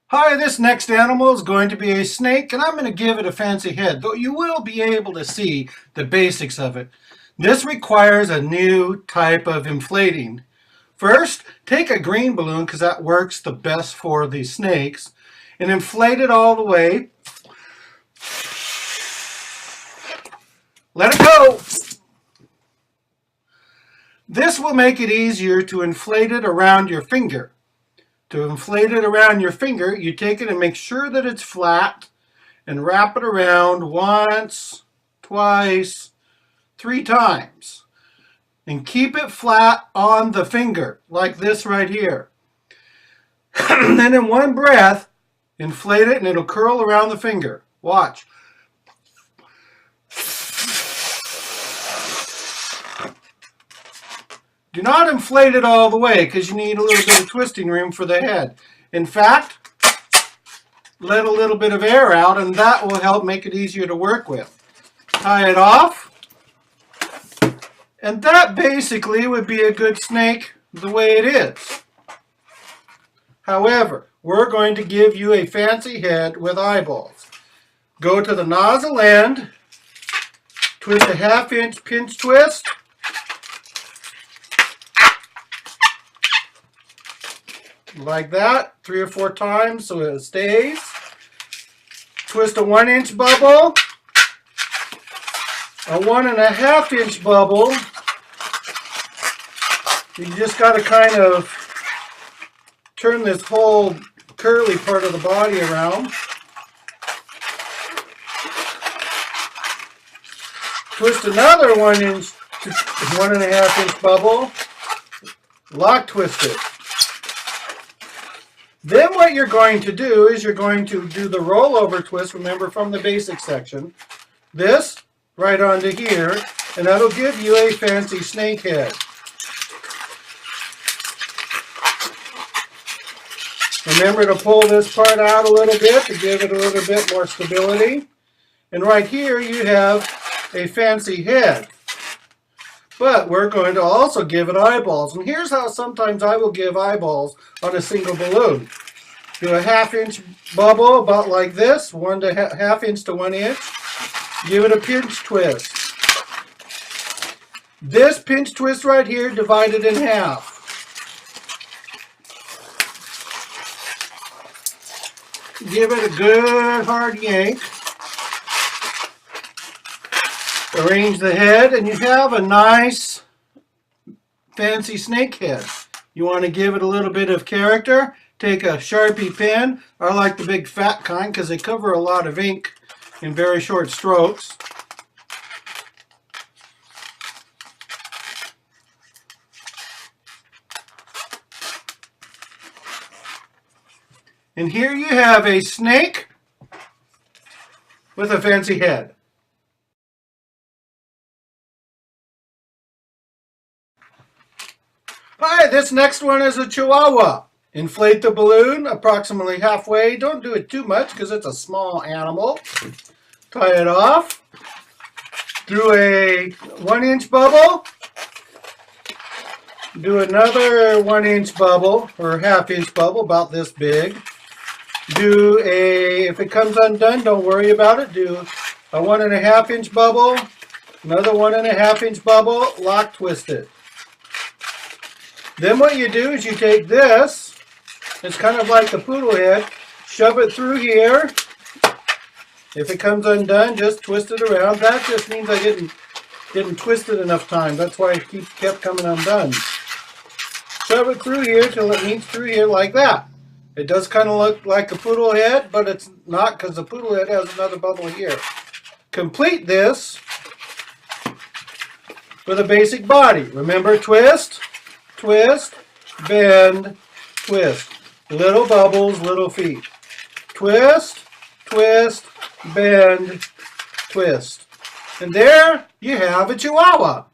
Hi, this next animal is going to be a snake, and I'm going to give it a fancy head, though you will be able to see the basics of it. This requires a new type of inflating. First, take a green balloon, because that works the best for the snakes, and inflate it all the way. Let it go! This will make it easier to inflate it around your finger. To inflate it around your finger, you take it and make sure that it's flat and wrap it around once, twice, 3 times. And keep it flat on the finger, like this right here. And then in one breath, inflate it and it'll curl around the finger. Watch. Do not inflate it all the way because you need a little bit of twisting room for the head. In fact, let a little bit of air out and that will help make it easier to work with. Tie it off. And that basically would be a good snake the way it is. However, we're going to give you a fancy head with eyeballs. Go to the nozzle end, twist a 1/2 inch pinch twist. Like that, 3 or 4 times so it stays. Twist a 1 inch bubble, a 1.5 inch bubble. You just got to kind of turn this whole curly part of the body around. Twist another 1 inch to 1.5 inch bubble. Lock twist it. Then what you're going to do is you're going to do the rollover twist, remember from the basic section. This right onto here, and that'll give you a fancy snake head. Remember to pull this part out a little bit to give it a little bit more stability. And right here you have a fancy head. But we're going to also give it eyeballs. And here's how sometimes I will give eyeballs on a single balloon. Do a 1/2 inch bubble about like this, 1.5 inch to 1 inch. Give it a pinch twist. This pinch twist right here, divide it in half. Give it a good hard yank. Arrange the head and you have a nice fancy snake head. You want to give it a little bit of character, take a Sharpie pen. I like the big fat kind because they cover a lot of ink in very short strokes. And here you have a snake with a fancy head. Hi, this next one is a chihuahua. Inflate the balloon approximately halfway. Don't do it too much because it's a small animal. Tie it off. Do a 1 inch bubble. Do another 1 inch bubble or 1/2 inch bubble about this big. Do if it comes undone, don't worry about it. Do a 1.5 inch bubble, another 1.5 inch bubble, lock twist it. Then what you do is you take this, it's kind of like the poodle head, shove it through here. If it comes undone, just twist it around. That just means I didn't twist it enough time. That's why it kept coming undone. Shove it through here till it meets through here like that. It does kind of look like a poodle head, but it's not because the poodle head has another bubble here. Complete this with a basic body. Remember, twist, twist, bend, twist. Little bubbles, little feet. Twist, twist, bend, twist. And there you have a chihuahua.